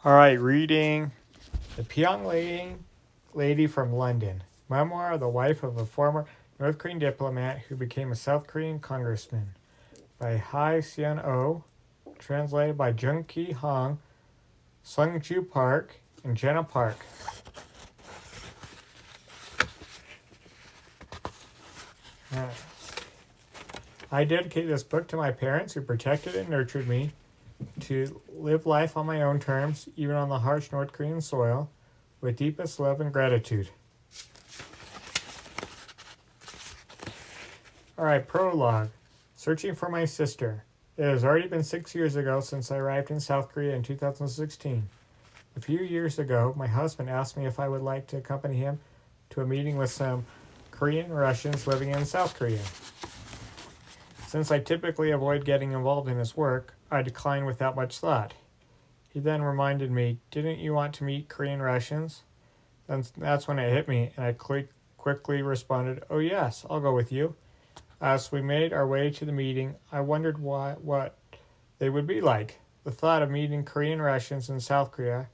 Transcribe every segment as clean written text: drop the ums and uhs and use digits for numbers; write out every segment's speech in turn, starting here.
All right, reading The Pyongyang Lady from London, memoir of the wife of a former North Korean diplomat who became a South Korean congressman by Hai Seon Oh, translated by Jung Ki Hong, Sung Ju Park, and Jenna Park. I dedicate this book to my parents who protected and nurtured me, to live life on my own terms, even on the harsh North Korean soil, with deepest love and gratitude. All right, prologue. Searching for my sister. It has already been 6 years ago since I arrived in South Korea in 2016. A few years ago, my husband asked me if I would like to accompany him to a meeting with some Korean Russians living in South Korea. Since I typically avoid getting involved in his work, I declined without much thought. He then reminded me, "Didn't you want to meet Korean Russians?" Then that's when it hit me, and I quickly responded, "Oh yes, I'll go with you." As we made our way to the meeting, I wondered what they would be like. The thought of meeting Korean Russians in South Korea,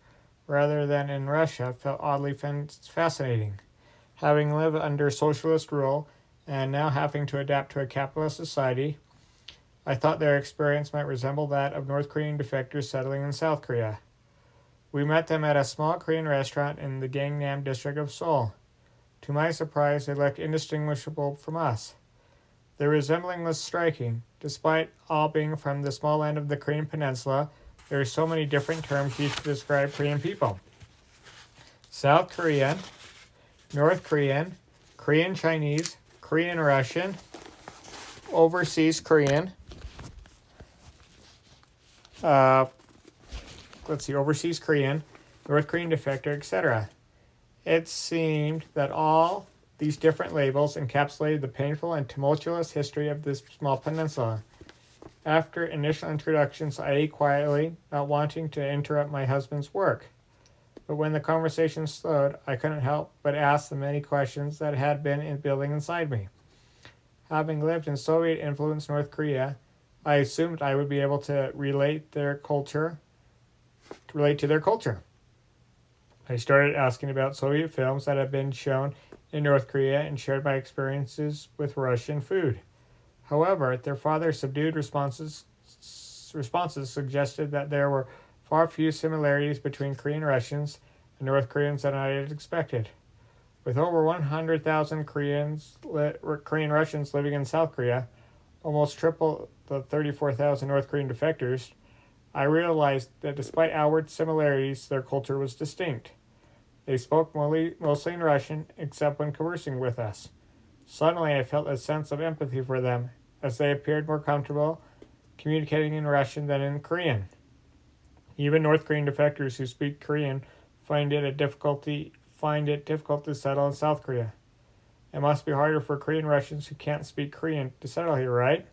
rather than in Russia, felt oddly fascinating. Having lived under socialist rule and now having to adapt to a capitalist society, I thought their experience might resemble that of North Korean defectors settling in South Korea. We met them at a small Korean restaurant in the Gangnam district of Seoul. To my surprise, they looked indistinguishable from us. Their resembling was striking. Despite all being from the small end of the Korean peninsula, there are so many different terms used to describe Korean people. South Korean, North Korean, Korean Chinese, Korean Russian, overseas Korean, overseas Korean, North Korean defector, etc. It seemed that all these different labels encapsulated the painful and tumultuous history of this small peninsula. After initial introductions, I ate quietly, not wanting to interrupt my husband's work. But when the conversation slowed, I couldn't help but ask the many questions that had been building inside me. Having lived in Soviet-influenced North Korea, I assumed I would be able to relate to their culture. I started asking about Soviet films that had been shown in North Korea and shared my experiences with Russian food. However, their father's subdued responses suggested that there were far fewer similarities between Korean Russians and North Koreans than I had expected. With over 100,000 Korean Russians living in South Korea, almost triple the 34,000 North Korean defectors, I realized that despite outward similarities, their culture was distinct. They spoke mostly in Russian, except when conversing with us. Suddenly, I felt a sense of empathy for them, as they appeared more comfortable communicating in Russian than in Korean. Even North Korean defectors who speak Korean find it difficult to settle in South Korea. It must be harder for Korean Russians who can't speak Korean to settle here, right?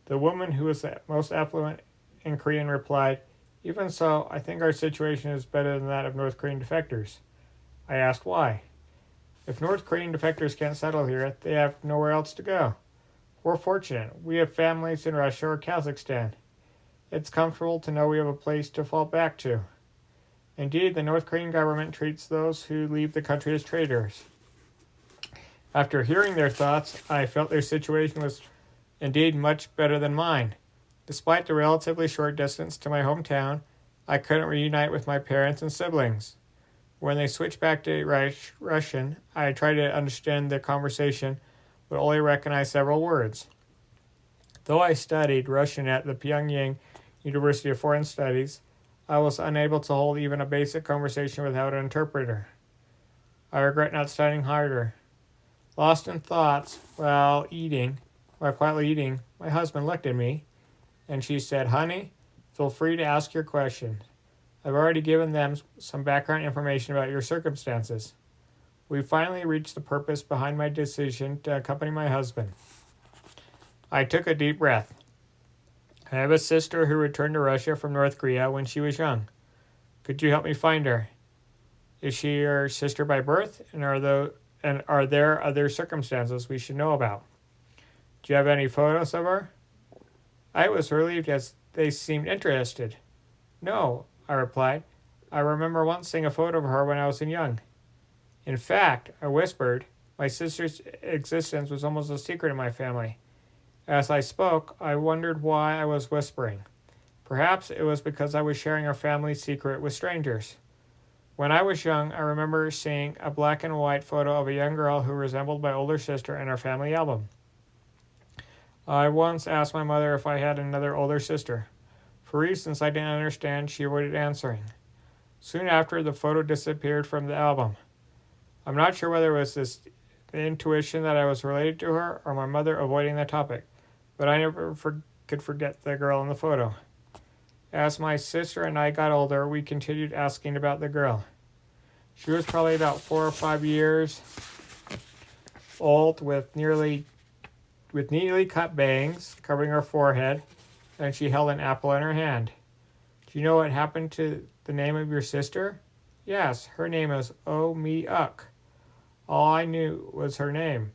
The woman who was the most affluent in Korean replied, "Even so, I think our situation is better than that of North Korean defectors." I asked why. "If North Korean defectors can't settle here, they have nowhere else to go. We're fortunate. We have families in Russia or Kazakhstan. It's comfortable to know we have a place to fall back to. Indeed, the North Korean government treats those who leave the country as traitors." After hearing their thoughts, I felt their situation was indeed much better than mine. Despite the relatively short distance to my hometown, I couldn't reunite with my parents and siblings. When they switched back to Russian, I tried to understand their conversation, but only recognized several words. Though I studied Russian at the Pyongyang University of Foreign Studies, I was unable to hold even a basic conversation without an interpreter. I regret not studying harder. Lost in thoughts while quietly eating, my husband looked at me, and she said, "Honey, feel free to ask your questions. I've already given them some background information about your circumstances." We finally reached the purpose behind my decision to accompany my husband. I took a deep breath. "I have a sister who returned to Russia from North Korea when she was young. Could you help me find her? Is she your sister by birth, and are there other circumstances we should know about? Do you have any photos of her?" I was relieved as they seemed interested. "No," I replied. I remember once seeing a photo of her when I was young. In fact, I whispered, my sister's existence was almost a secret in my family. As I spoke, I wondered why I was whispering. Perhaps it was because I was sharing our family secret with strangers. When I was young, I remember seeing a black and white photo of a young girl who resembled my older sister in our family album. I once asked my mother if I had another older sister. For reasons I didn't understand, she avoided answering. Soon after, the photo disappeared from the album. I'm not sure whether it was the intuition that I was related to her or my mother avoiding the topic, but I never could forget the girl in the photo. As my sister and I got older, we continued asking about the girl. She was probably about 4 or 5 years old with neatly cut bangs covering her forehead, and she held an apple in her hand. Do you know what happened to the name of your sister? Yes, her name is Oh-Mi-Uk. All I knew was her name.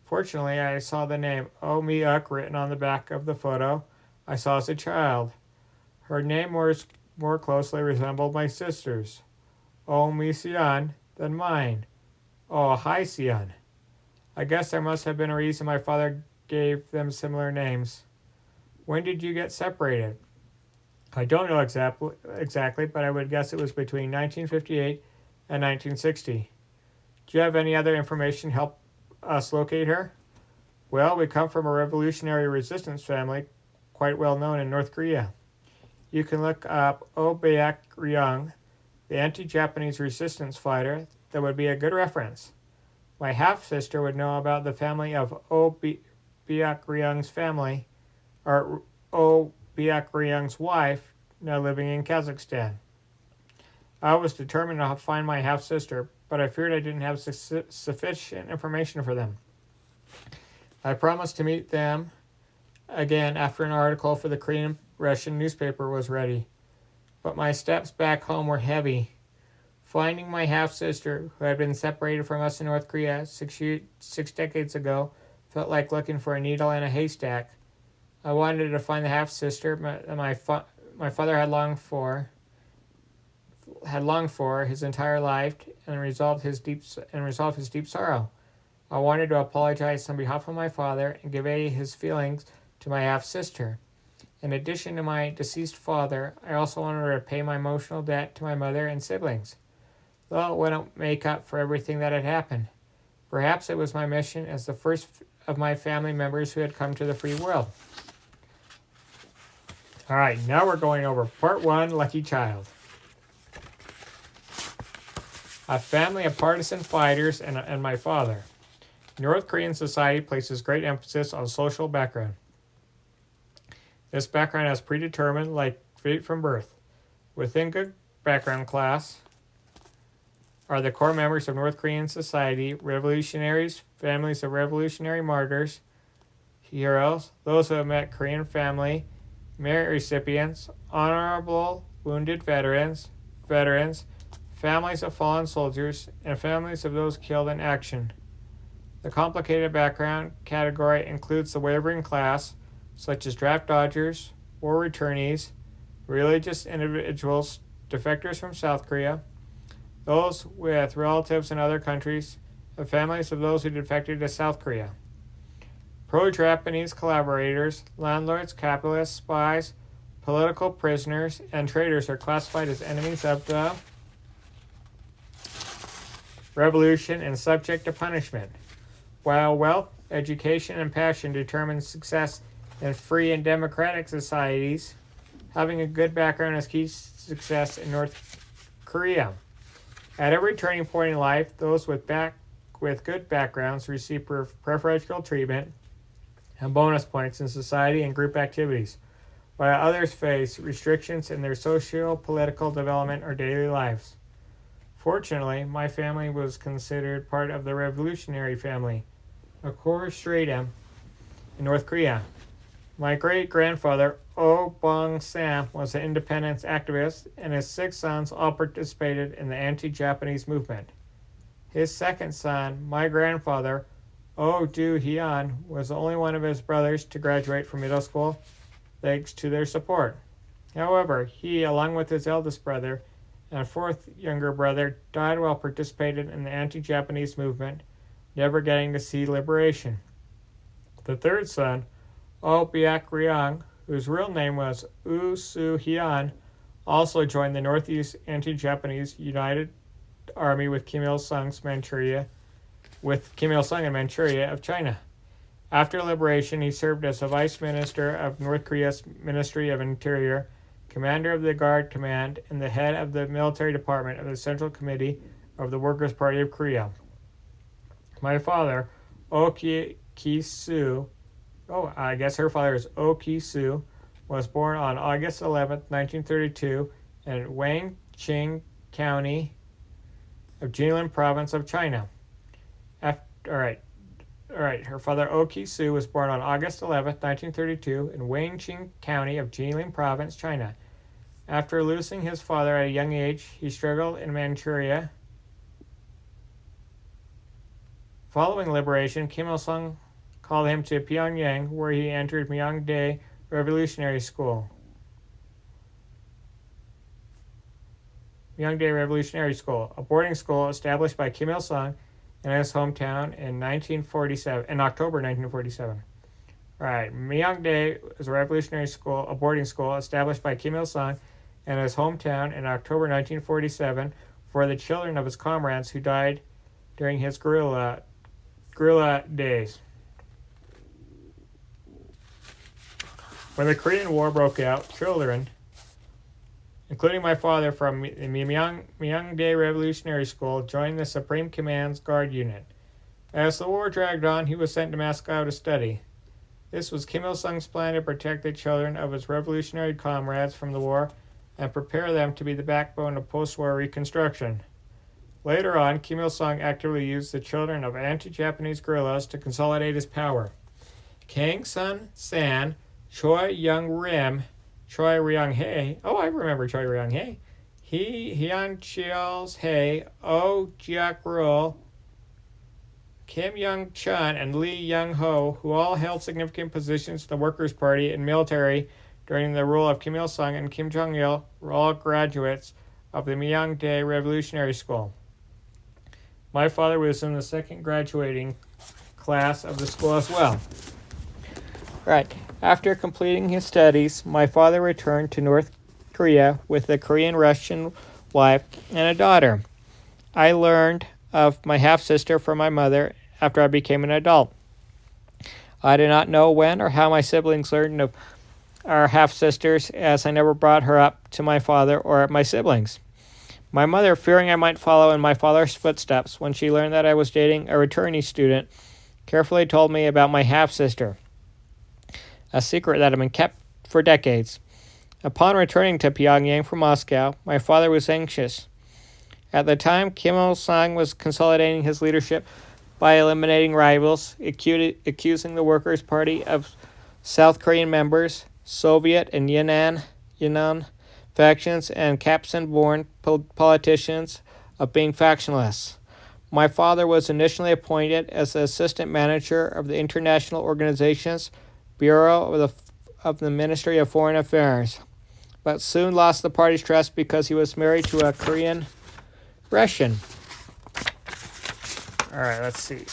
Fortunately, I saw the name Oh-Mi-Uk written on the back of the photo I saw as a child. Her name more closely resembled my sister's, Oh-Mi-Seon, than mine. Oh, hi, Seon. I guess there must have been a reason my father gave them similar names. When did you get separated? I don't know exactly, but I would guess it was between 1958 and 1960. Do you have any other information to help us locate her? Well, we come from a revolutionary resistance family quite well known in North Korea. You can look up Oh Baek-ryung, the anti-Japanese resistance fighter. That would be a good reference. My half-sister would know about the family of Oh Baek-ryung's family, or Oh Baek-ryung's wife, now living in Kazakhstan. I was determined to find my half-sister, but I feared I didn't have sufficient information for them. I promised to meet them again after an article for the Korean Russian newspaper was ready, but my steps back home were heavy. Finding my half-sister, who had been separated from us in North Korea 6 decades ago, felt like looking for a needle in a haystack. I wanted to find the half-sister my father had longed for his entire life and resolve his deep sorrow. I wanted to apologize on behalf of my father and convey his feelings to my half-sister. In addition to my deceased father, I also wanted to pay my emotional debt to my mother and siblings, though it wouldn't make up for everything that had happened. Perhaps it was my mission as the first of my family members who had come to the free world. All right, now we're going over part 1, Lucky Child. A family of partisan fighters and my father. North Korean society places great emphasis on social background. This background is predetermined like fate from birth. Within good background class are the core members of North Korean society, revolutionaries, families of revolutionary martyrs, heroes, those who have met Korean family, merit recipients, honorable wounded veterans, families of fallen soldiers, and families of those killed in action. The complicated background category includes the wavering class, such as draft dodgers, war returnees, religious individuals, defectors from South Korea, those with relatives in other countries, and families of those who defected to South Korea. Pro-Japanese collaborators, landlords, capitalists, spies, political prisoners, and traitors are classified as enemies of the revolution and subject to punishment. While wealth, education, and passion determine success in free and democratic societies, having a good background is key to success in North Korea. At every turning point in life, those with good backgrounds receive preferential treatment and bonus points in society and group activities, while others face restrictions in their socio-political development or daily lives. Fortunately, my family was considered part of the revolutionary family, a core stratum in North Korea. My great-grandfather, Oh Bong-sam, was an independence activist, and his 6 sons all participated in the anti-Japanese movement. His second son, my grandfather, Oh Do-hyun, was the only one of his brothers to graduate from middle school, thanks to their support. However, he, along with his eldest brother, and a fourth younger brother died while participating in the anti-Japanese movement, never getting to see liberation. The third son, Oh Byak-ryong, whose real name was Woo Soo-hyun, also joined the Northeast Anti-Japanese United Army with Kim Il-sung in Manchuria of China. After liberation, he served as a vice minister of North Korea's Ministry of Interior, commander of the Guard Command, and the head of the military department of the Central Committee of the Workers' Party of Korea. My father, Oh Ki-soo, I guess her father is Oh Ki-soo, was born on August 11, 1932, in Wangqing County of Jilin Province of China. Her father, Oh Ki-soo, was born on August 11, 1932, in Wangqing County of Jilin Province, China. After losing his father at a young age, he struggled in Manchuria. Following liberation, Kim Il-sung called him to Pyongyang, where he entered Myeongdae Revolutionary School. Myeongdae Revolutionary School, a boarding school established by Kim Il-sung in his hometown in October 1947. Myeongdae is a revolutionary school, a boarding school established by Kim Il-sung in his hometown in October 1947 for the children of his comrades who died during his guerrilla days. When the Korean War broke out, children, including my father from the Myeongdae Revolutionary School, joined the Supreme Command's Guard Unit. As the war dragged on, he was sent to Moscow to study. This was Kim Il-sung's plan to protect the children of his revolutionary comrades from the war and prepare them to be the backbone of post-war reconstruction. Later on, Kim Il-sung actively used the children of anti-Japanese guerrillas to consolidate his power. Kang Sun-san, Choi Young-rim, Choi Ryong-hae, I remember Choi Ryong-hae, Hyun Cheol-hae, Oh Jiak-rul, Kim Young-chun, and Lee Young-ho, who all held significant positions in the Workers' Party and military during the rule of Kim Il-sung and Kim Jong-il, were all graduates of the Myeongdae Revolutionary School. My father was in the second graduating class of the school as well. After completing his studies, my father returned to North Korea with a Korean-Russian wife and a daughter. I learned of my half-sister from my mother after I became an adult. I do not know when or how my siblings learned of our half-sisters, as I never brought her up to my father or my siblings. My mother, fearing I might follow in my father's footsteps when she learned that I was dating a returnee student, carefully told me about my half-sister, a secret that had been kept for decades. Upon returning to Pyongyang from Moscow, my father was anxious. At the time, Kim Il-sung was consolidating his leadership by eliminating rivals, accusing the Workers' Party of South Korean members, Soviet and Yunnan factions, and Kapsan-born politicians of being factionless. My father was initially appointed as the assistant manager of the International Organization's Bureau of the Ministry of Foreign Affairs, but soon lost the party's trust because he was married to a Korean Russian. Let's see.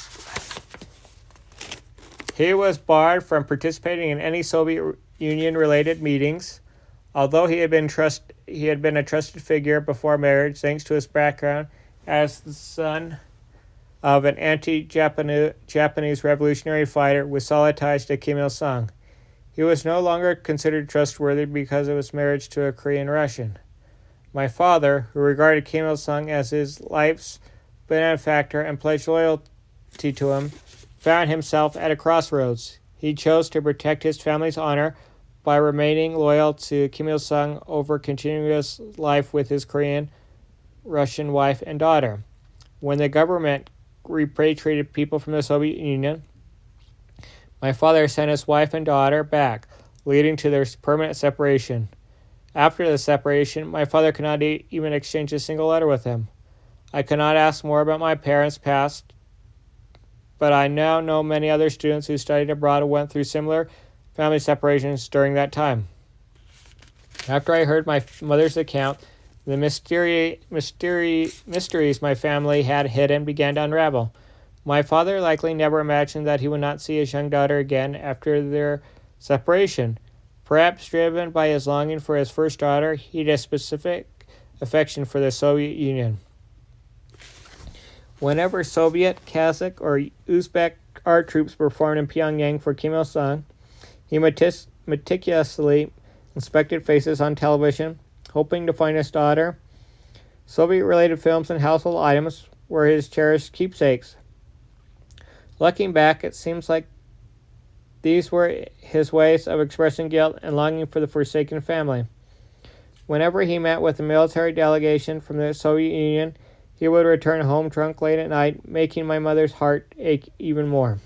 He was barred from participating in any Soviet Union-related meetings, although he had been a trusted figure before marriage, thanks to his background as the son of an anti-Japanese revolutionary fighter with solid ties to Kim Il-sung. He was no longer considered trustworthy because of his marriage to a Korean Russian. My father, who regarded Kim Il-sung as his life's benefactor and pledged loyalty to him, found himself at a crossroads. He chose to protect his family's honor by remaining loyal to Kim Il-sung over continuous life with his Korean Russian wife and daughter. When the government repatriated people from the Soviet Union, my father sent his wife and daughter back, leading to their permanent separation. After the separation, my father could not even exchange a single letter with him. I could not ask more about my parents' past, but I now know many other students who studied abroad and went through similar family separations during that time. After I heard my mother's account, The mysteries my family had hidden began to unravel. My father likely never imagined that he would not see his young daughter again after their separation. Perhaps driven by his longing for his first daughter, he had a specific affection for the Soviet Union. Whenever Soviet, Kazakh, or Uzbek art troops performed in Pyongyang for Kim Il-sung, he meticulously inspected faces on television, hoping to find his daughter. Soviet-related films and household items were his cherished keepsakes. Looking back, it seems like these were his ways of expressing guilt and longing for the forsaken family. Whenever he met with a military delegation from the Soviet Union, he would return home drunk late at night, making my mother's heart ache even more.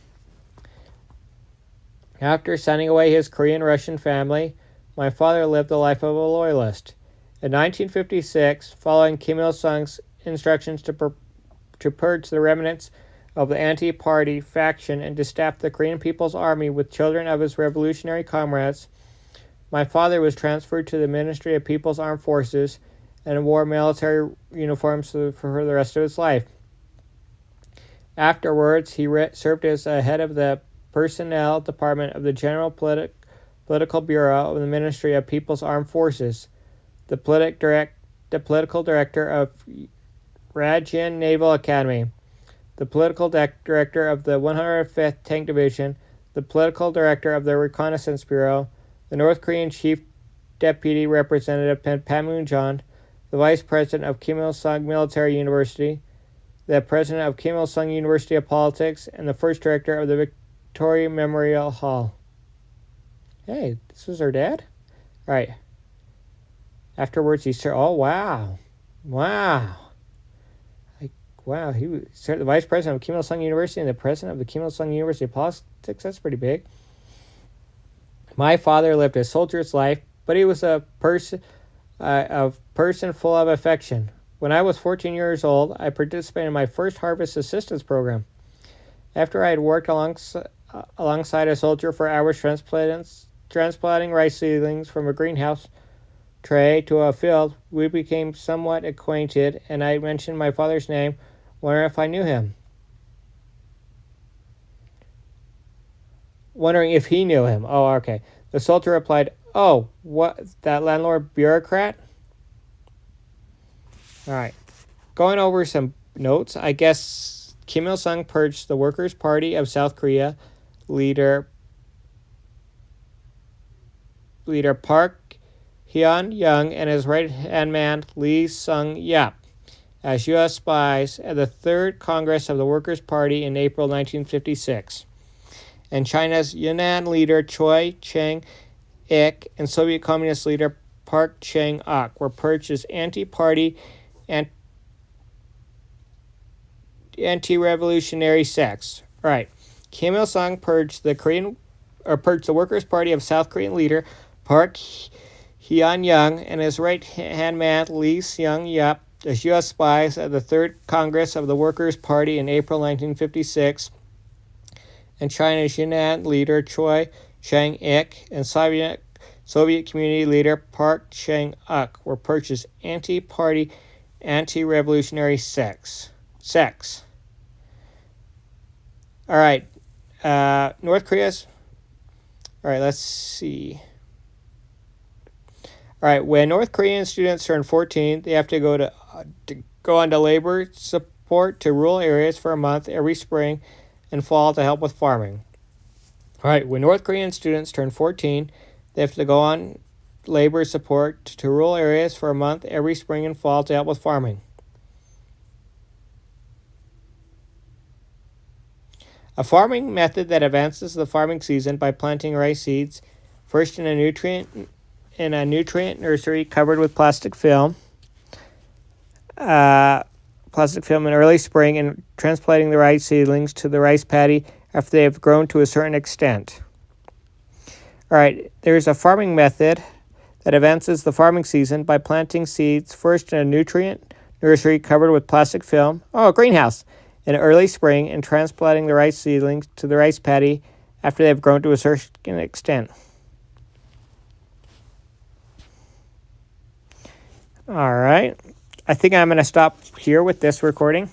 After sending away his Korean-Russian family, my father lived the life of a loyalist. In 1956, following Kim Il-sung's instructions to purge the remnants of the anti-party faction and to staff the Korean People's Army with children of his revolutionary comrades, my father was transferred to the Ministry of People's Armed Forces and wore military uniforms for the rest of his life. Afterwards, he served as head of the Personnel Department of the General Political Bureau of the Ministry of People's Armed Forces, the political director of Rajin Naval Academy, the political director of the 105th Tank Division, the political director of the Reconnaissance Bureau, the North Korean Chief Deputy Representative Panmunjom, the Vice President of Kim Il-sung Military University, the President of Kim Il-sung University of Politics, and the first director of the Victoria Memorial Hall. Hey, this was her dad? All right. Afterwards, he said, oh, wow. Wow, he was the Vice President of Kim Il-sung University and the President of the Kim Il-sung University of Politics. That's pretty big. My father lived a soldier's life, but he was a person full of affection. When I was 14 years old, I participated in my first harvest assistance program. After I had worked alongside a soldier for hours transplanting rice seedlings from a greenhouse tray to a field, we became somewhat acquainted, and I mentioned my father's name, wondering if I knew him. Wondering if he knew him. Oh, okay. The soldier replied, oh, what, that landlord bureaucrat? All right. Going over some notes, I guess Kim Il-sung purged the Workers' Party of South Korea leader Park Hyun-young and his right-hand man Lee Sung-yap as U.S. spies at the Third Congress of the Workers' Party in April 1956. And China's Yunnan leader Choi Chang-ik and Soviet Communist leader Park Chang-ok were purged as anti-party anti-revolutionary sects. All right. Kim Il-sung purged the Workers' Party of South Korean leader Park Hyun-young and his right-hand man Lee Sung-yap as U.S. spies at the Third Congress of the Workers' Party in April 1956, and China's Yunnan leader Choi Chang-ik and Soviet Community leader Park Chang-ok were purged as anti-party, anti-revolutionary sects. All right, North Korea's. All right, let's see. All right, when North Korean students turn 14, they have to go on to labor support to rural areas for a month every spring and fall to help with farming. All right, when North Korean students turn 14, they have to go on labor support to rural areas for a month every spring and fall to help with farming. A farming method that advances the farming season by planting rice seeds, first in a nutrient nursery covered with plastic film in early spring, and transplanting the rice seedlings to the rice paddy after they have grown to a certain extent. All right, there's a farming method that advances the farming season by planting seeds first in a nutrient nursery covered with plastic film, a greenhouse, in early spring, and transplanting the rice seedlings to the rice paddy after they have grown to a certain extent. All right. I think I'm going to stop here with this recording.